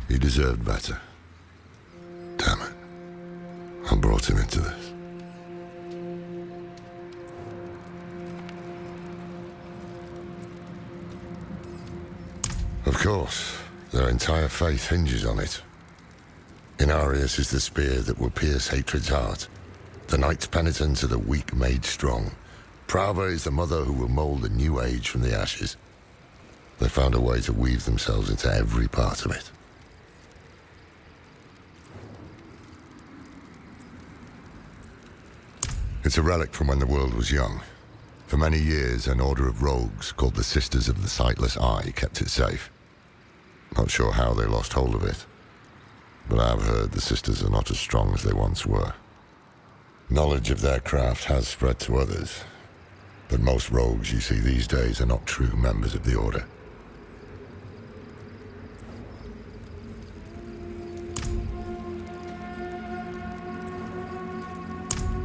He deserved better. Damn it. I brought him into this. Of course, their entire faith hinges on it. Inarius is the spear that will pierce hatred's heart. The Knight's penitence are the weak made strong. Prava is the mother who will mold a new age from the ashes. They found a way to weave themselves into every part of it. It's a relic from when the world was young. For many years, an order of rogues called the Sisters of the Sightless Eye kept it safe. Not sure how they lost hold of it, but I've heard the Sisters are not as strong as they once were. Knowledge of their craft has spread to others, but most rogues you see these days are not true members of the Order.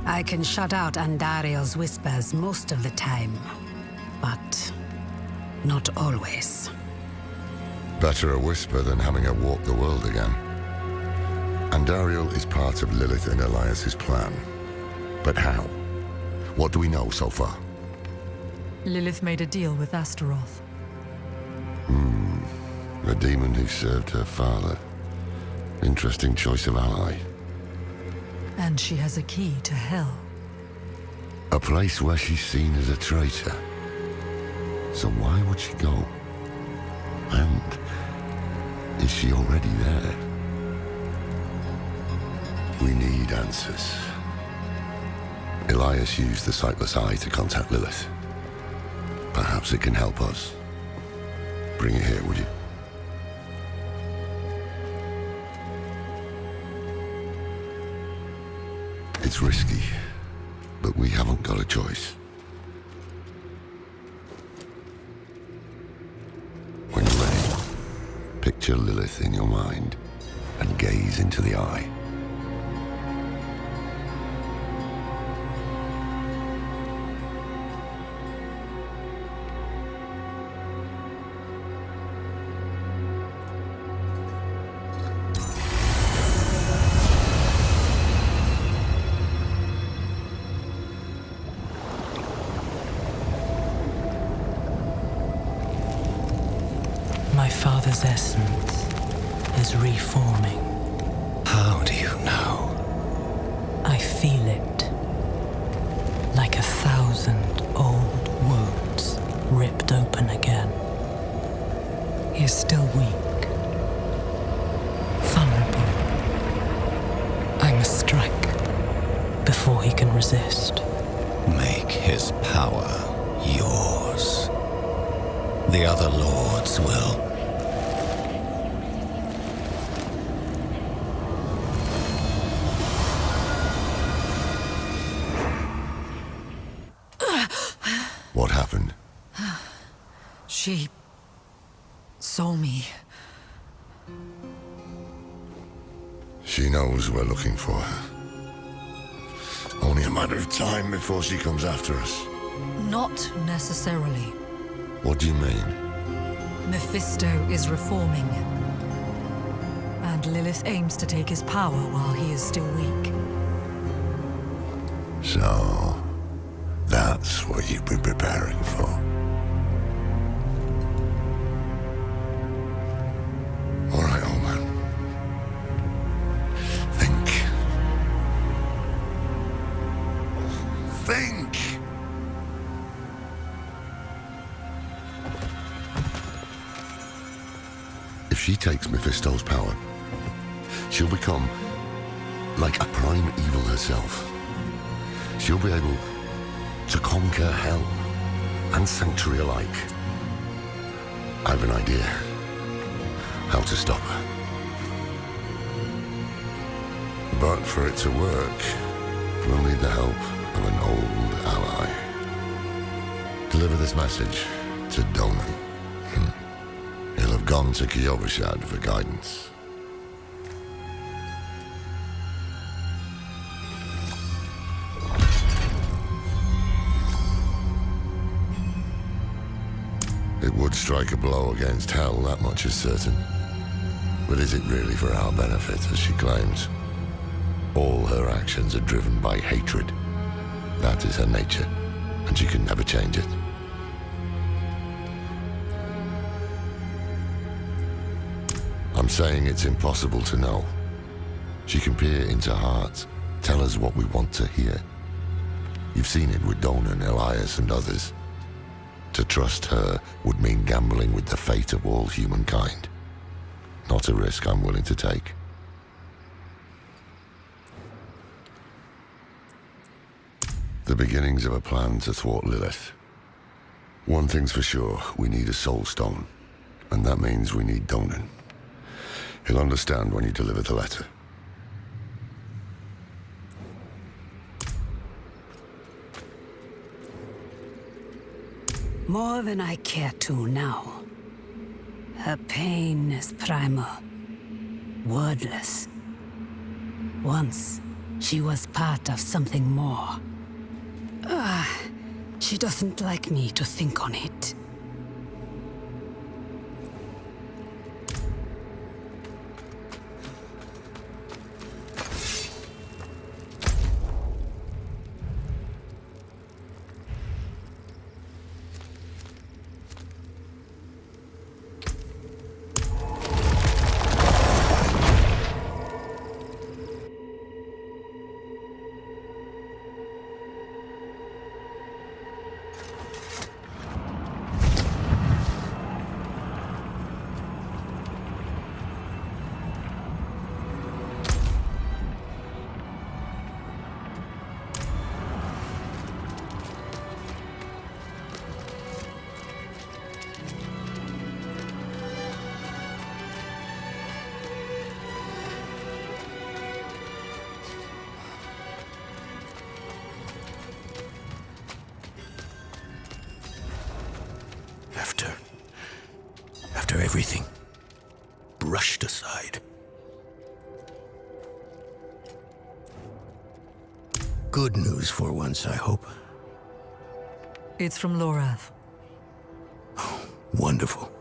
I can shut out Andariel's whispers most of the time, but not always. Better a whisper than having her walk the world again. Andariel is part of Lilith and Elias' plan. But how? What do we know so far? Lilith made a deal with Astaroth. The demon who served her father. Interesting choice of ally. And she has a key to hell. A place where she's seen as a traitor. So why would she go? And is she already there? We need answers. Elias used the Sightless Eye to contact Lilith. Perhaps it can help us. Bring it here, would you? It's risky, but we haven't got a choice. When you're ready, picture Lilith in your mind and gaze into the eye. My father's essence is reforming. How do you know? I feel it. Like 1,000 old wounds ripped open again. He is still weak. Vulnerable. I must strike before he can resist. Make his power yours. The other lords will. What happened? She saw me. She knows we're looking for her. Only a matter of time before she comes after us. Not necessarily. What do you mean? Mephisto is reforming. And Lilith aims to take his power while he is still weak. So, that's what you've been preparing for. All right, old man. Think. Think! If she takes Mephisto's power, she'll become like a prime evil herself. She'll be able to conquer hell and sanctuary alike. I have an idea how to stop her. But for it to work, we'll need the help of an old ally. Deliver this message to Donan. He'll have gone to Kyovashad for guidance. It would strike a blow against hell, that much is certain. But is it really for our benefit, as she claims? All her actions are driven by hatred. That is her nature, and she can never change it. I'm saying it's impossible to know. She can peer into hearts, tell us what we want to hear. You've seen it with Donan, Elias, and others. To trust her would mean gambling with the fate of all humankind. Not a risk I'm willing to take. The beginnings of a plan to thwart Lilith. One thing's for sure, we need a Soulstone, and that means we need Donan. He'll understand when you deliver the letter. More than I care to now. Her pain is primal, wordless. Once, she was part of something more. She doesn't like me to think on it. After everything brushed aside. Good news for once, I hope. It's from Lorath. Oh, wonderful.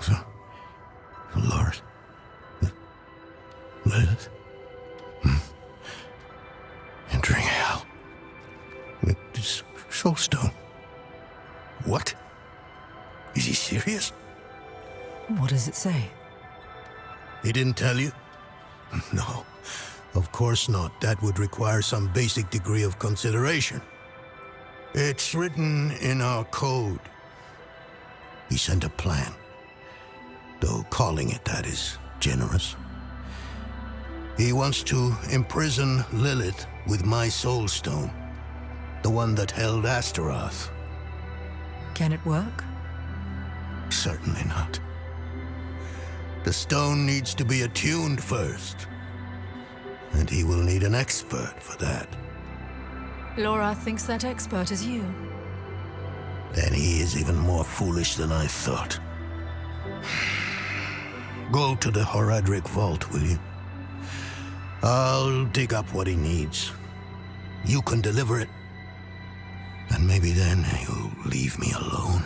So, Lord, Lilith, entering hell. It's Soulstone. What? Is he serious? What does it say? He didn't tell you? No, of course not. That would require some basic degree of consideration. It's written in our code. He sent a plan, though calling it that is generous. He wants to imprison Lilith with my Soulstone, the one that held Astaroth. Can it work? Certainly not. The stone needs to be attuned first, and he will need an expert for that. Lorath thinks that expert is you. Then he is even more foolish than I thought. Go to the Horadric vault, will you? I'll dig up what he needs. You can deliver it, and maybe then he'll leave me alone.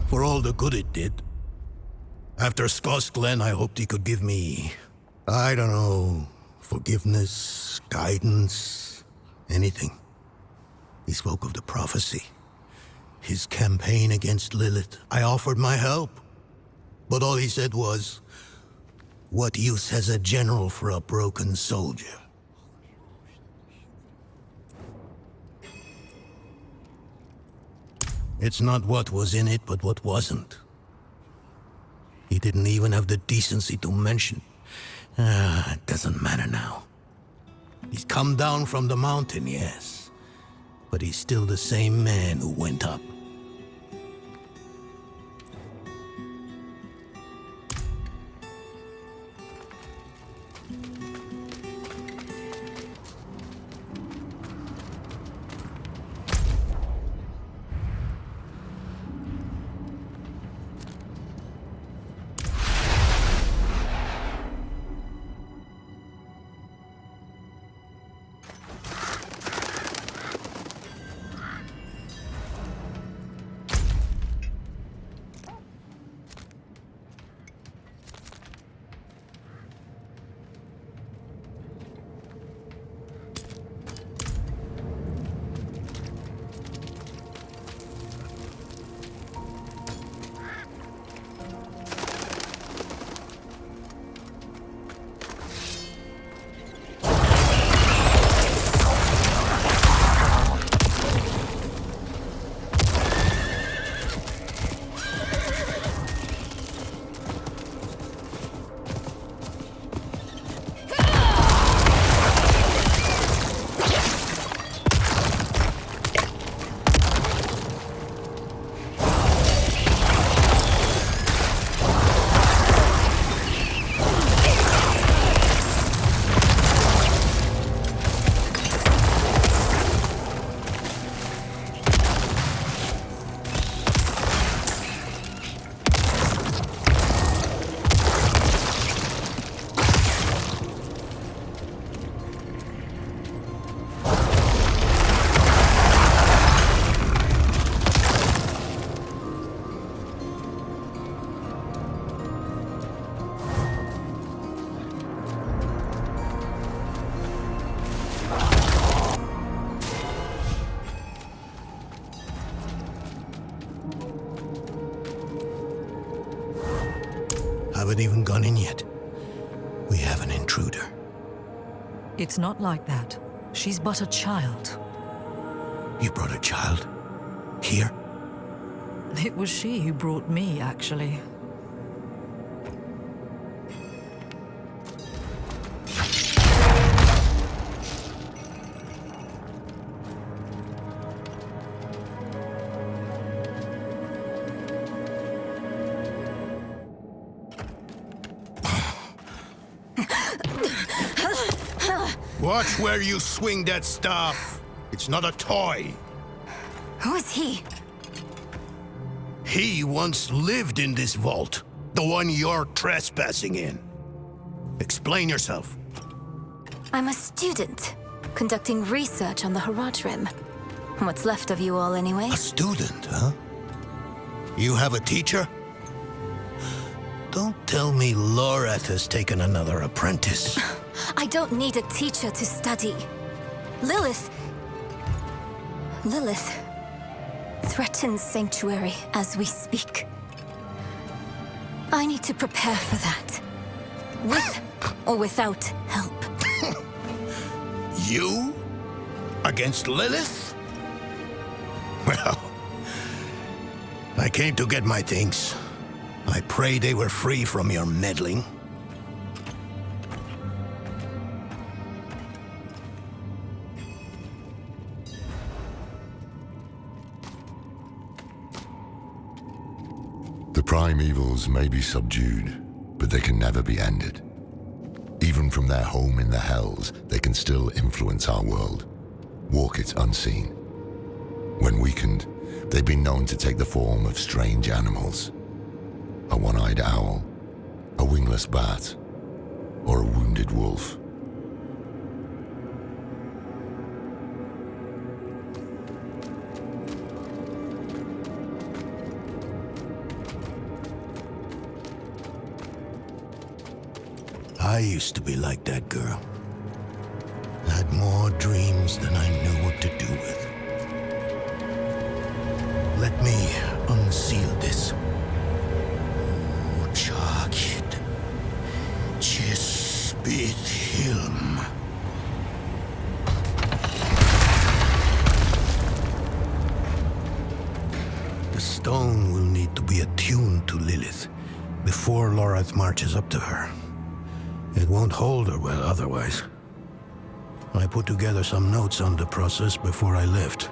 For all the good it did. After Skoss Glen, I hoped he could give me, I don't know, forgiveness, guidance, anything. He spoke of the prophecy, his campaign against Lilith. I offered my help, but all he said was, "What use has a general for a broken soldier?" It's not what was in it, but what wasn't. He didn't even have the decency to mention. It doesn't matter now. He's come down from the mountain, yes, but he's still the same man who went up. haven't even gone in yet. We have an intruder. It's not like that. She's but a child. You brought a child? Here? It was she who brought me, actually. Watch where you swing that staff. It's not a toy. Who is he? He once lived in this vault. The one you're trespassing in. Explain yourself. I'm a student, conducting research on the Harad Rim. What's left of you all, anyway? A student, huh? You have a teacher? Don't tell me Lorath has taken another apprentice. I don't need a teacher to study. Lilith threatens Sanctuary as we speak. I need to prepare for that. With or without help. You? Against Lilith? Well, I came to get my things. I pray they were free from your meddling. The primevals may be subdued, but they can never be ended. Even from their home in the Hells, they can still influence our world, walk it unseen. When weakened, they've been known to take the form of strange animals. A one-eyed owl, a wingless bat, or a wounded wolf. I used to be like that girl. Had more dreams than I knew what to do with. Let me unseal this. Chakid. Chispit Hilm. The stone will need to be attuned to Lilith before Lorath marches up to her. It won't hold her well otherwise. I put together some notes on the process before I left.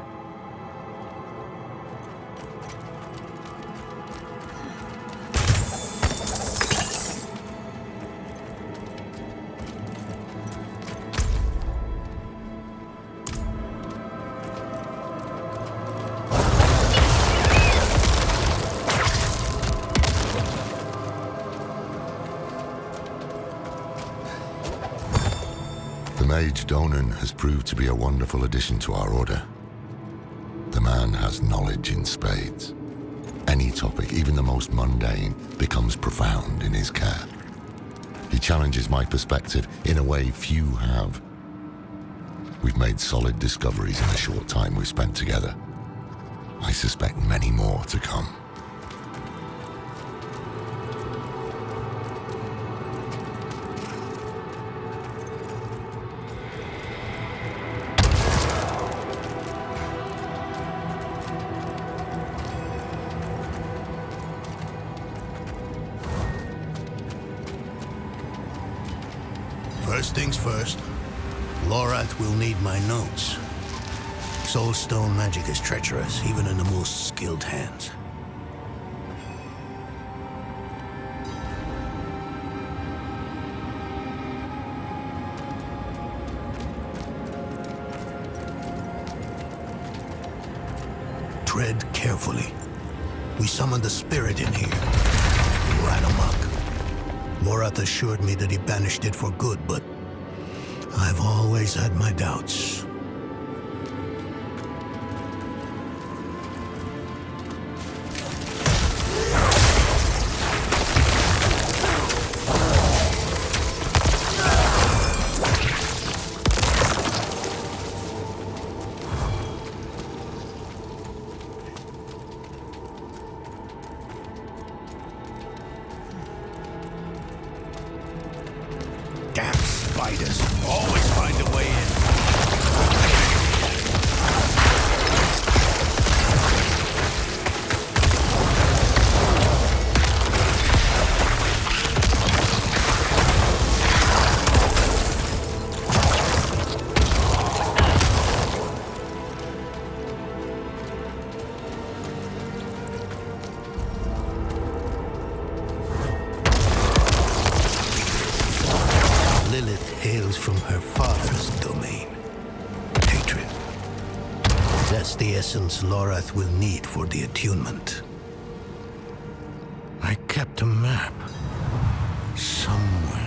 Mage Donan has proved to be a wonderful addition to our order. The man has knowledge in spades. Any topic, even the most mundane, becomes profound in his care. He challenges my perspective in a way few have. We've made solid discoveries in the short time we've spent together. I suspect many more to come. First things first, Lorath will need my notes. Soulstone magic is treacherous, even in the most skilled hands. Tread carefully. We summoned the spirit in here. We ran amok. Lorath assured me that he banished it for good, but I've always had my doubts. That's the essence Lorath will need for the attunement. I kept a map. Somewhere.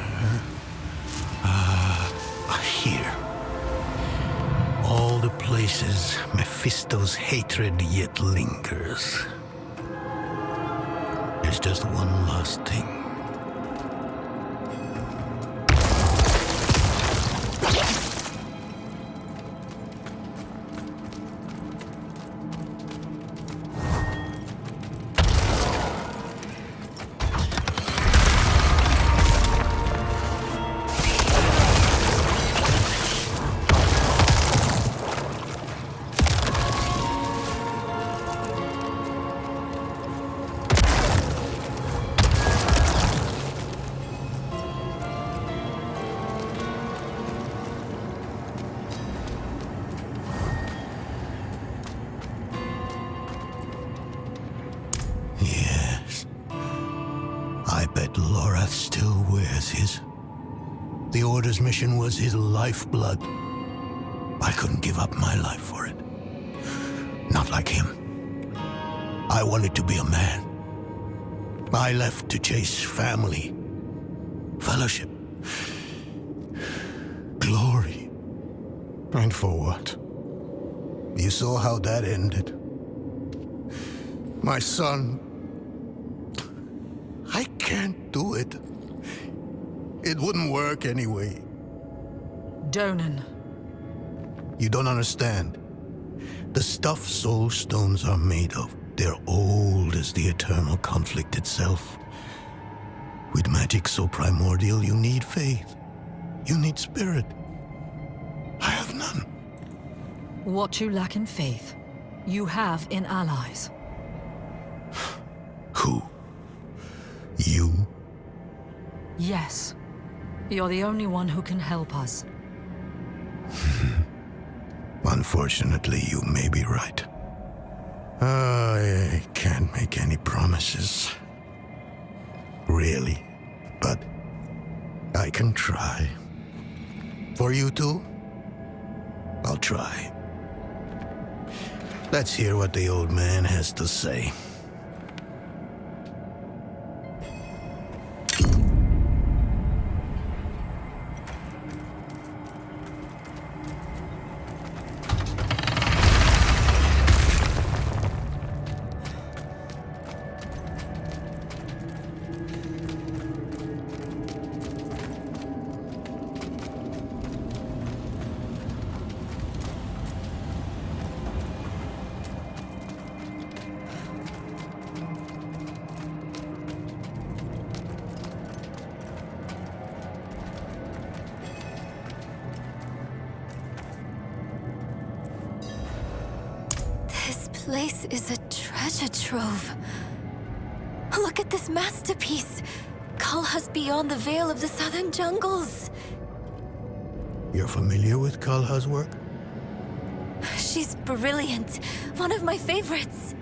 Here. All the places Mephisto's hatred yet lingers. There's just one last thing. Lorath still wears his. The Order's mission was his lifeblood. I couldn't give up my life for it. Not like him. I wanted to be a man. I left to chase family, fellowship, glory. And for what? You saw how that ended. My son. I can't do it. It wouldn't work anyway. Donan. You don't understand. The stuff Soulstones are made of, they're old as the eternal conflict itself. With magic so primordial, you need faith. You need spirit. I have none. What you lack in faith, you have in allies. Who? You? Yes. You're the only one who can help us. Unfortunately, you may be right. I can't make any promises. Really. But I can try. For you two, I'll try. Let's hear what the old man has to say. This place is a treasure trove. Look at this masterpiece. Kalha's beyond the veil of the southern jungles. You're familiar with Kalha's work? She's brilliant. One of my favorites.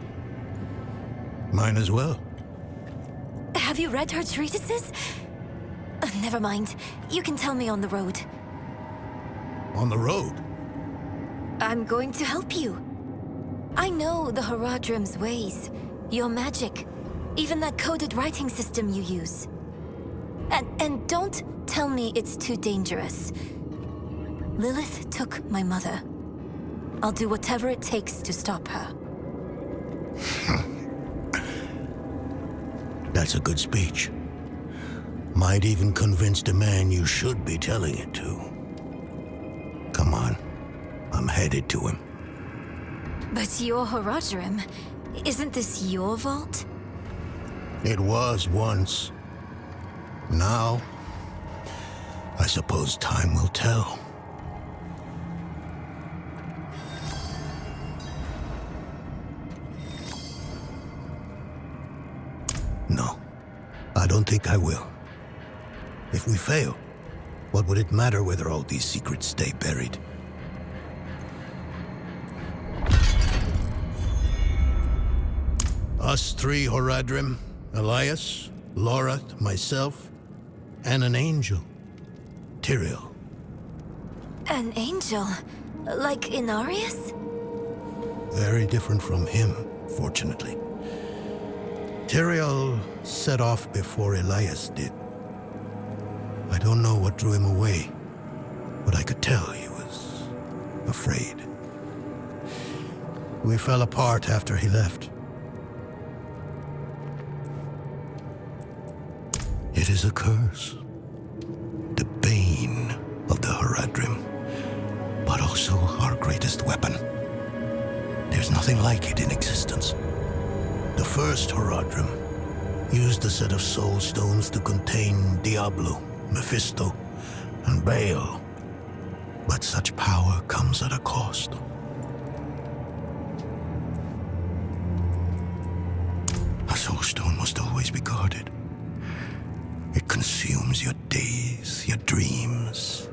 Mine as well. Have you read her treatises? Never mind. You can tell me on the road. On the road? I'm going to help you. I know the Horadrim's ways, your magic, even that coded writing system you use. And don't tell me it's too dangerous. Lilith took my mother. I'll do whatever it takes to stop her. That's a good speech. Might even convince the man you should be telling it to. Come on, I'm headed to him. But your Horadrim, isn't this your vault? It was once. Now, I suppose time will tell. No, I don't think I will. If we fail, what would it matter whether all these secrets stay buried? Us three Horadrim, Elias, Lorath, myself, and an angel, Tyrael. An angel? Like Inarius? very different from him, fortunately. Tyrael set off before Elias did. I don't know what drew him away, but I could tell he was afraid. We fell apart after he left. It is a curse. The bane of the Haradrim, but also our greatest weapon. There's nothing like it in existence. The first Haradrim used a set of Soulstones to contain Diablo, Mephisto, and Baal. But such power comes at a cost. A Soulstone must always be guarded. It consumes your days, your dreams.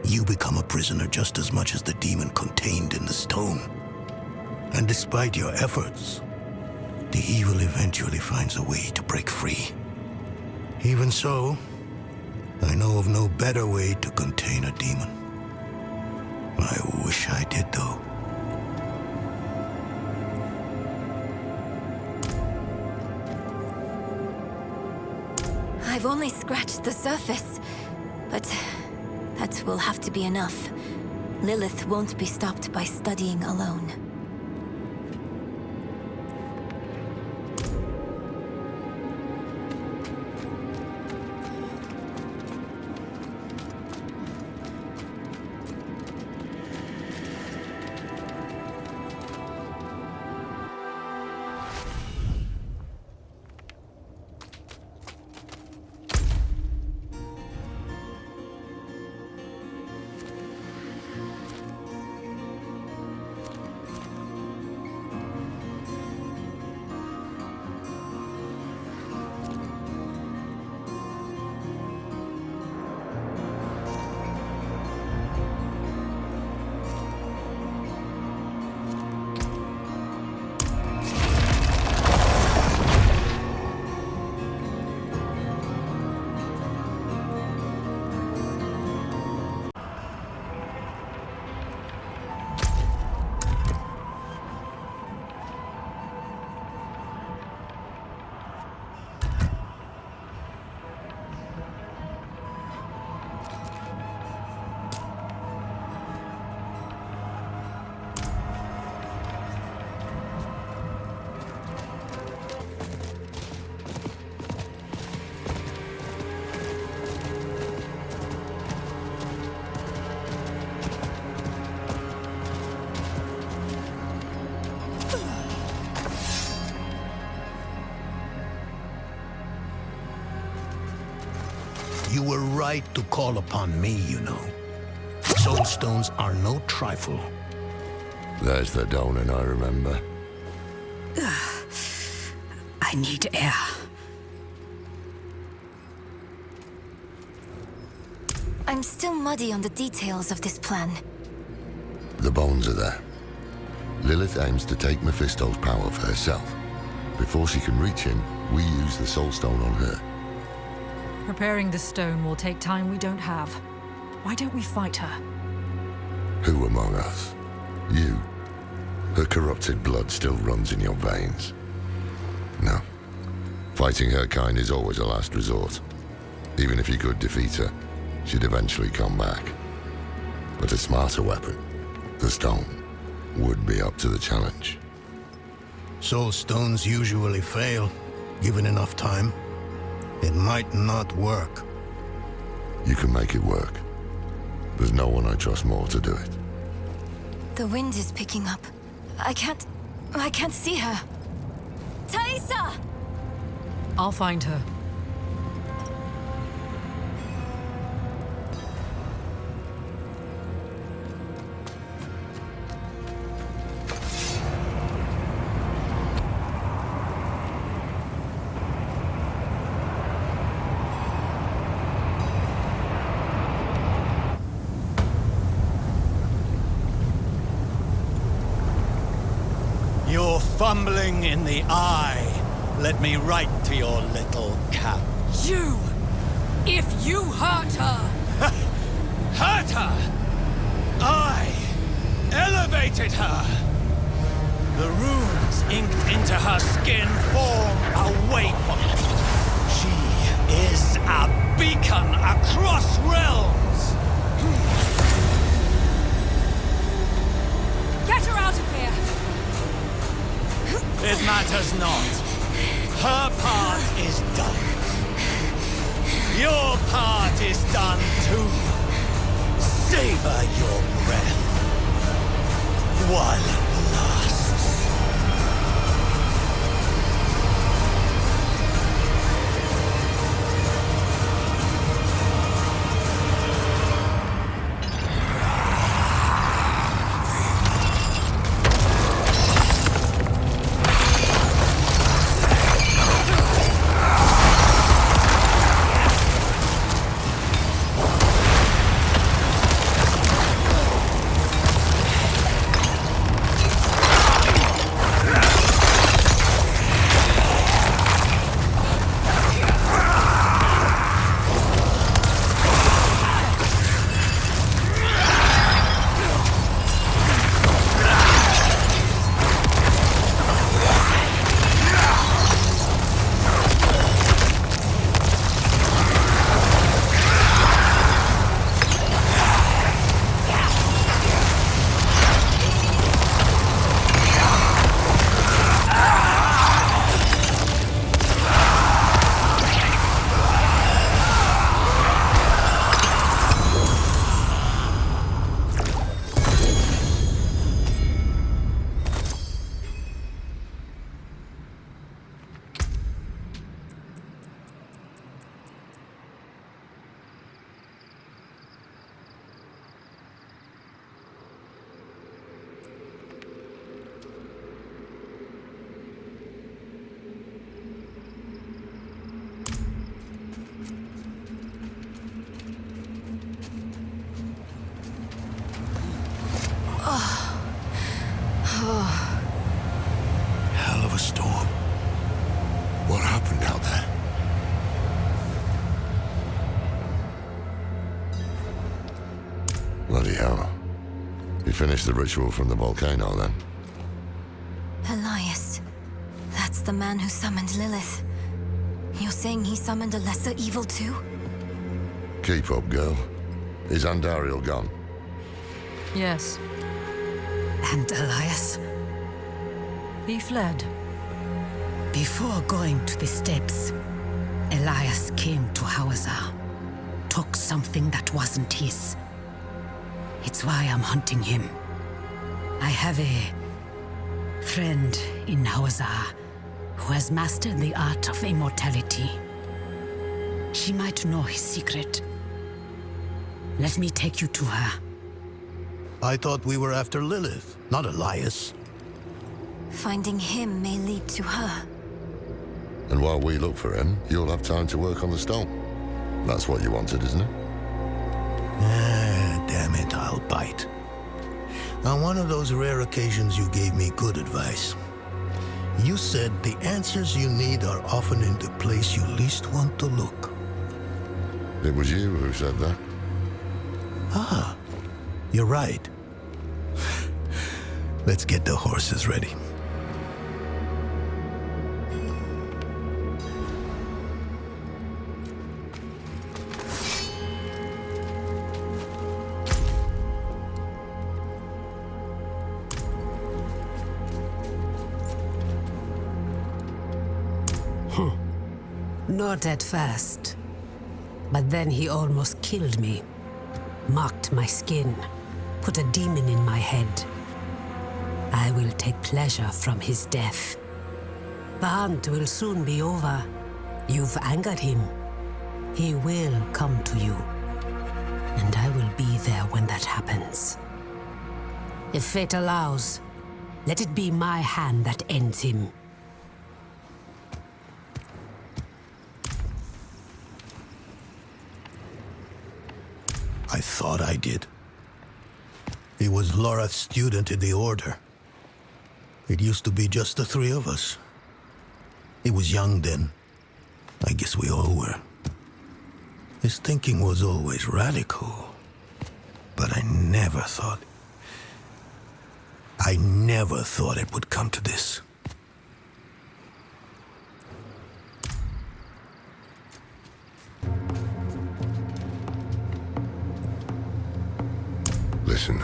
You become a prisoner just as much as the demon contained in the stone. And despite your efforts, the evil eventually finds a way to break free. Even so, I know of no better way to contain a demon. I wish I did, though. I've only scratched the surface, but that will have to be enough. Lilith won't be stopped by studying alone. You were right to call upon me, you know. Soulstones are no trifle. There's the Donan I remember. I need air. I'm still muddy on the details of this plan. The bones are there. Lilith aims to take Mephisto's power for herself. Before she can reach him, we use the Soulstone on her. Preparing the stone will take time we don't have. Why don't we fight her? Who among us? You. Her corrupted blood still runs in your veins. No. Fighting her kind is always a last resort. Even if you could defeat her, she'd eventually come back. But a smarter weapon, the stone, would be up to the challenge. Soulstones usually fail, given enough time. It might not work. You can make it work. There's no one I trust more to do it. The wind is picking up. I can't see her. Taissa! I'll find her. You're fumbling in the eye. Let me write to your little cat. You! If you hurt her! Hurt her! I elevated her! The runes inked into her skin form a waypoint. She is a beacon across realms! Get her out of here! It matters not. Her part is done. Your part is done too. Savor your breath while it lasts. Hell of a storm. What happened out there? Bloody hell. You finished the ritual from the volcano, then? Elias. That's the man who summoned Lilith. You're saying he summoned a lesser evil too? Keep up, girl. Is Andariel gone? Yes, And Elias, he fled. before going to the steps, Elias came to Hawazar, took something that wasn't his. It's why I'm hunting him. I have a friend in Hawazar who has mastered the art of immortality. She might know his secret. Let me take you to her. I thought we were after Lilith, not Elias. Finding him may lead to her. And while we look for him, you'll have time to work on the stone. That's what you wanted, isn't it? Ah, damn it, I'll bite. On one of those rare occasions you gave me good advice. You said the answers you need are often in the place you least want to look. It was you who said that. Ah, you're right. Let's get the horses ready. Not at first. But then he almost killed me. Marked my skin. Put a demon in my head. I will take pleasure from his death. The hunt will soon be over. You've angered him. He will come to you. And I will be there when that happens. If fate allows, let it be my hand that ends him. I thought I did. He was Lorath's student in the Order. It used to be just the three of us. He was young then. I guess we all were. His thinking was always radical. But I never thought... I never thought it would come to this. Listen,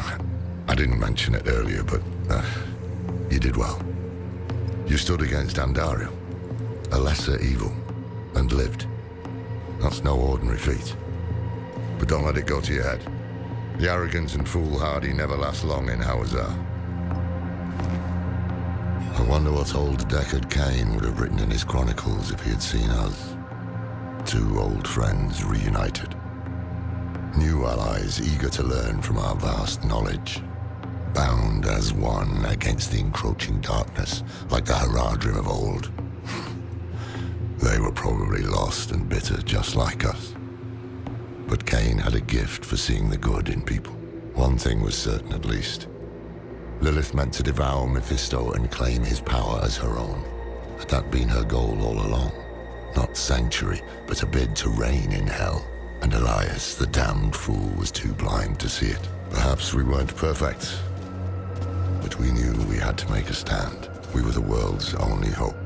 I didn't mention it earlier, but you did well. You stood against Andariel, a lesser evil, and lived. That's no ordinary feat. But don't let it go to your head. The arrogance and foolhardy never last long in Hawazar. I wonder what old Deckard Cain would have written in his chronicles if he had seen us. Two old friends reunited. New allies eager to learn from our vast knowledge. Bound as one against the encroaching darkness, like the Haradrim of old. They were probably lost and bitter just like us. But Cain had a gift for seeing the good in people. One thing was certain at least. Lilith meant to devour Mephisto and claim his power as her own. Had that been her goal all along? Not sanctuary, but a bid to reign in hell. And Elias, the damned fool, was too blind to see it. Perhaps we weren't perfect, but we knew we had to make a stand. We were the world's only hope.